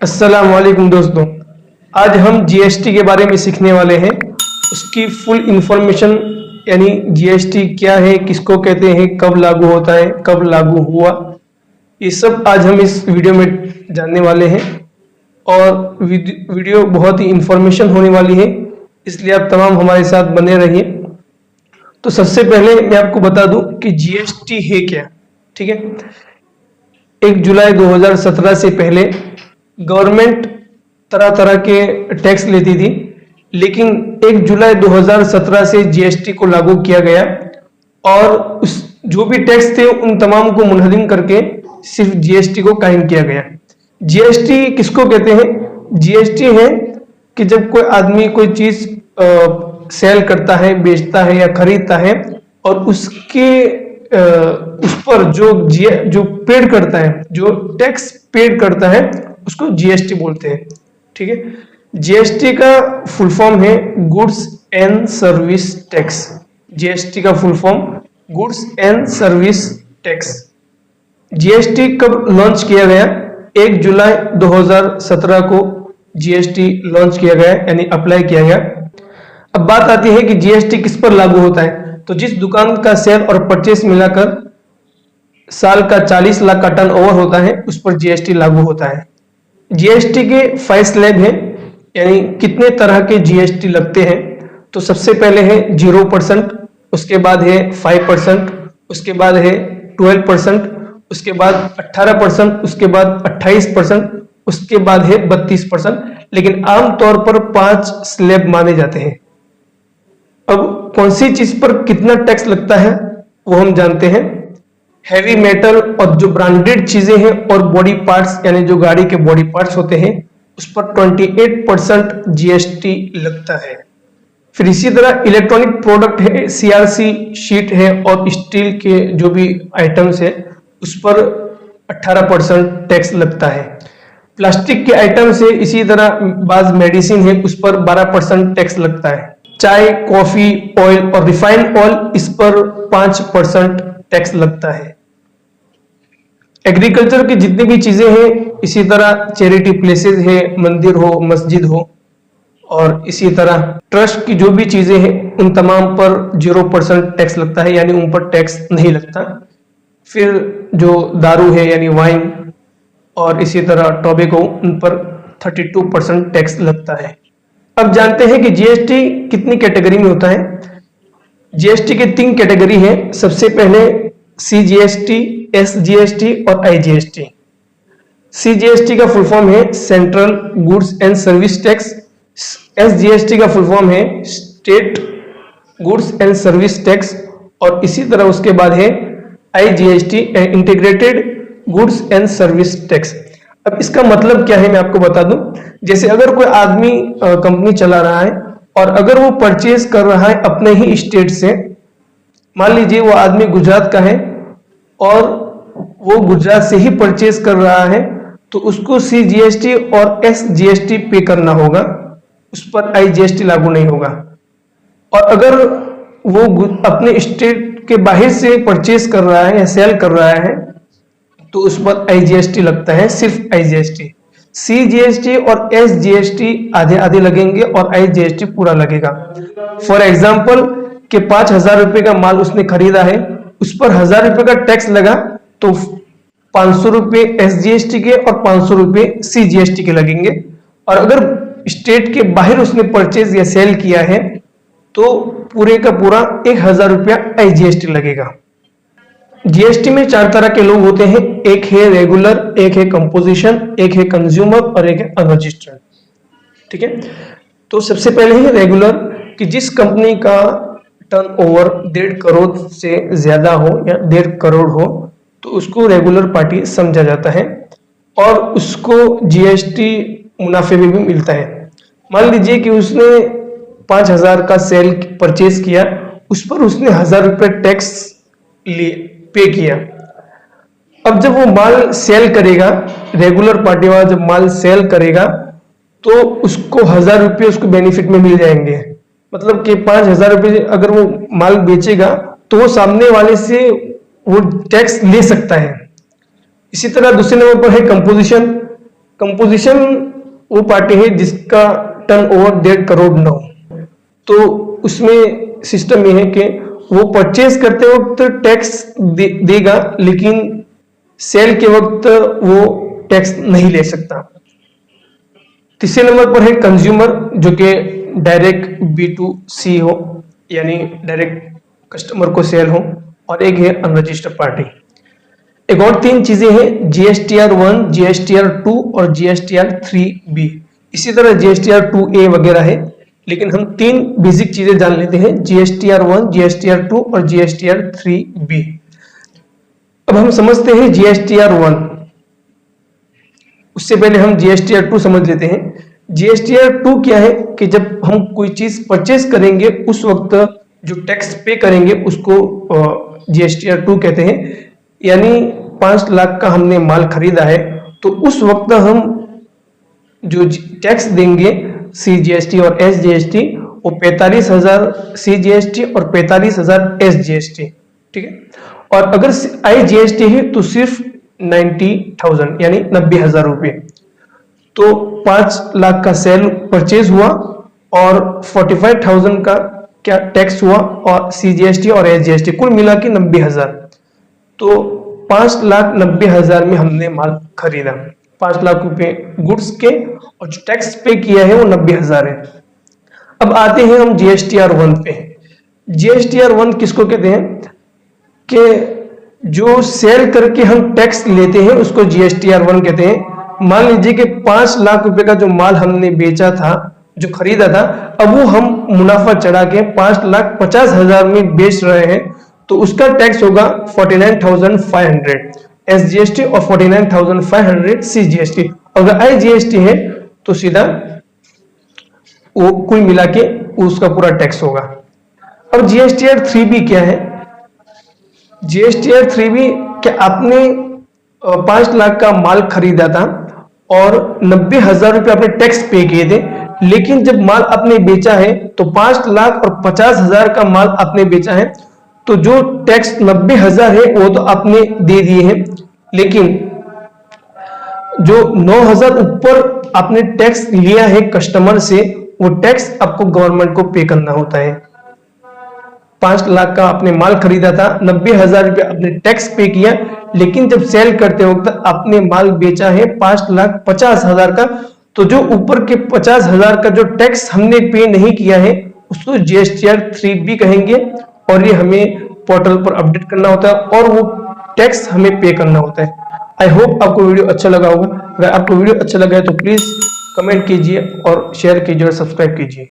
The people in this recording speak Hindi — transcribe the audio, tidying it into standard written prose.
अस्सलाम वालेकुम दोस्तों। आज हम जीएसटी के बारे में सीखने वाले हैं। उसकी फुल इंफॉर्मेशन यानी जीएसटी क्या है, किसको कहते हैं, कब लागू होता है, कब लागू हुआ, ये सब आज हम इस वीडियो में जानने वाले हैं। और वीडियो बहुत ही इंफॉर्मेशन होने वाली है, इसलिए आप तमाम हमारे साथ बने रहिए। तो सबसे पहले मैं आपको बता दूं कि जीएसटी है क्या। ठीक है, 1 जुलाई 2017 से पहले गवर्नमेंट तरह तरह के टैक्स लेती थी, लेकिन 1 जुलाई 2017 से जीएसटी को लागू किया गया और उस जो भी टैक्स थे उन तमाम को मुनहदिम करके सिर्फ जीएसटी को कायम किया गया। जीएसटी किसको कहते हैं? जीएसटी है कि जब कोई आदमी कोई चीज सेल करता है, बेचता है या खरीदता है और उसके उस पर जो पेड करता है, जो टैक्स पेड करता है, उसको जीएसटी बोलते हैं। ठीक है, जीएसटी का फुल फॉर्म है goods and service tax. GST का full form goods and service tax. GST कब लॉन्च किया गया? 1 जुलाई 2017 को जीएसटी लॉन्च किया गया, यानी अप्लाई किया गया। अब बात आती है कि जीएसटी किस पर लागू होता है। तो जिस दुकान का सेल और परचेस मिलाकर साल का 40 लाख का टर्नओवर होता है, उस पर जीएसटी लागू होता है। जीएसटी के 5 स्लैब हैं, यानी कितने तरह के जीएसटी लगते हैं। तो सबसे पहले है 0%, उसके बाद है 5%, उसके बाद है 12%, उसके बाद 18%, उसके बाद 28%, उसके बाद है 32%। लेकिन आमतौर पर 5 स्लैब माने जाते हैं। अब कौन सी चीज पर कितना टैक्स लगता है वो हम जानते हैं। हैवी मेटल और जो ब्रांडेड चीजें हैं और बॉडी पार्ट्स, यानी जो गाड़ी के बॉडी पार्ट्स होते हैं, उस पर 28% जीएसटी लगता है। फिर इसी तरह इलेक्ट्रॉनिक प्रोडक्ट है, सीआरसी शीट है और स्टील के जो भी आइटम्स है उस पर 18% टैक्स लगता है। प्लास्टिक के आइटम से इसी तरह बाज मेडिसिन है, उस पर 12% टैक्स लगता है। चाय, कॉफी, ऑयल और रिफाइंड ऑयल, इस पर 5% टैक्स लगता है। एग्रीकल्चर की जितनी भी चीजें हैं, इसी तरह चैरिटी प्लेसेस है, मंदिर हो, मस्जिद हो, और इसी तरह ट्रस्ट की जो भी चीजें हैं उन तमाम पर 0% टैक्स लगता है, यानी उन पर टैक्स नहीं लगता। फिर जो दारू है यानी वाइन और इसी तरह टोबैको, उन पर 32% टैक्स लगता है। अब जानते हैं कि जीएसटी कितनी कैटेगरी में होता है। जीएसटी के 3 कैटेगरी है। सबसे पहले सीजीएसटी, एसजीएसटी और आईजीएसटी। सीजीएसटी का फुल फॉर्म है central goods and service tax. SGST का फुल फॉर्म है state goods and service tax. और इसी तरह उसके बाद है IGST, integrated goods and service tax. अब इसका मतलब क्या है मैं आपको बता दूं। जैसे अगर कोई आदमी कंपनी चला रहा है और अगर वो परचेज कर रहा है अपने ही स्टेट से, मान लीजिए वो आदमी गुजरात का है और वो गुजरात से ही परचेज कर रहा है, तो उसको सीजीएसटी और एसजीएसटी पे करना होगा, उस पर आईजीएसटी लागू नहीं होगा। और अगर वो अपने स्टेट के बाहर से परचेज कर रहा है या सेल कर रहा है, तो उस पर आईजीएसटी लगता है, सिर्फ आईजीएसटी। सीजीएसटी और एसजीएसटी आधे आधे लगेंगे और आईजीएसटी पूरा लगेगा। फॉर एग्जांपल कि 5,000 रुपए का माल उसने खरीदा है, उस पर 1,000 रुपए का टैक्स लगा, तो 500 रुपए एसजीएसटी के और 500 रुपए सीजीएसटी के लगेंगे। और अगर स्टेट के बाहर उसने परचेज या सेल किया है तो पूरे का पूरा 1,000 रुपया आईजीएसटी लगेगा। जीएसटी में 4 तरह के लोग होते हैं। एक है रेगुलर, एक है कंपोजिशन, एक है कंज्यूमर और एक है अनरजिस्टर्ड। ठीक है, तो सबसे पहले है रेगुलर, कि जिस कंपनी का टर्नओवर 1.5 करोड़ से ज्यादा हो या 1.5 करोड़ हो, तो उसको रेगुलर पार्टी समझा जाता है और उसको जीएसटी मुनाफे में भी मिलता है। मान लीजिए कि उसने 5,000 का सेल परचेज किया, उस पर उसने 1,000 रुपये टैक्स पे किया। अब जब वो माल सेल करेगा, रेगुलर पार्टी वाला जब माल सेल करेगा, तो उसको 1,000 रुपये उसको बेनिफिट में मिल जाएंगे। मतलब कि 5,000 रुपये अगर वो माल बेचेगा तो वो सामने वाले से वो टैक्स ले सकता है। इसी तरह दूसरे नंबर पर है कंपोजिशन, कंपोजिशन वो पार्टी है जिसका टर्नओवर 1.5 करोड़ न हो, तो उसमें सिस्टम ये है कि वो परचेज करते वक्त टैक्स देगा, लेकिन सेल के वक्त वो टैक्स नहीं ले सकता। तीसरे नंबर पर है कंज्यूमर, जो कि डायरेक्ट B2C हो, यानी डायरेक्ट कस्टमर को सेल हो, और एक है अनरजिस्टर्ड पार्टी। एक और 3 चीजें हैं, GSTR1, GSTR2 और GSTR3B। इसी तरह GSTR2A वगैरह है, लेकिन हम 3 बेसिक चीजें जान लेते हैं, GSTR1, GSTR2 और GSTR3B। अब हम समझते हैं GSTR1, उससे पहले हम GSTR2 समझ लेते हैं। GSTR2 क्या है कि जब हम कोई चीज परचेस करेंगे उस वक्त जो टैक्स पे करेंगे उसको GSTR2 कहते हैं। यानी 5 लाख का हमने माल खरीदा है, तो उस वक्त हम जो टैक्स देंगे CGST और SGST, वो 45,000 CGST और 45,000 SGST, ठीक है। और अगर IGST है तो सिर्फ 90,000 यानी 90,000 रुपये। तो 5 लाख का सेल परचेज हुआ और 45,000 का क्या टैक्स हुआ, और CGST और SGST कुल मिला के 90,000। तो 5,90,000 में हमने माल खरीदा, 5 लाख रुपए गुड्स के, और जो टैक्स पे किया है वो 90,000 है। अब आते हैं हम GSTR1 पे। GSTR1 किसको कहते हैं कि जो सेल करके हम टैक्स लेते हैं उसको GSTR1 कहते हैं। मान लीजिए कि 5 लाख रुपए का जो माल हमने बेचा था, जो खरीदा था, अब वो हम मुनाफा चढ़ा के 5,50,000 में बेच रहे हैं, तो उसका टैक्स होगा 49,500 SGST और 49,500 CGST। अगर IGST है तो सीधा वो कुल मिला के उसका पूरा टैक्स होगा। अब GSTR3B क्या है? GSTR3B क्या आपने 5 लाख का माल खरीदा था और 90,000 रुपये आपने टैक्स पे किए थे, लेकिन जब माल आपने बेचा है तो 5 लाख और 50,000 का माल आपने बेचा है, तो जो टैक्स 90,000 है वो तो आपने दे दिए हैं, लेकिन जो 9,000 ऊपर आपने टैक्स लिया है कस्टमर से, वो टैक्स आपको गवर्नमेंट को पे करना होता है। 5 लाख का आपने माल खरीदा था, 90,000 रुपये आपने टैक्स पे किया, लेकिन जब सेल करते वक्त आपने माल बेचा है 5,50,000 का, तो जो ऊपर के 50,000 का जो टैक्स हमने पे नहीं किया है उसको GSTR3B कहेंगे, और ये हमें पोर्टल पर अपडेट करना होता है और वो टैक्स हमें पे करना होता है। आई होप आपको वीडियो अच्छा लगा होगा। अगर आपको वीडियो अच्छा लगा है तो प्लीज कमेंट कीजिए और शेयर कीजिए और सब्सक्राइब कीजिए।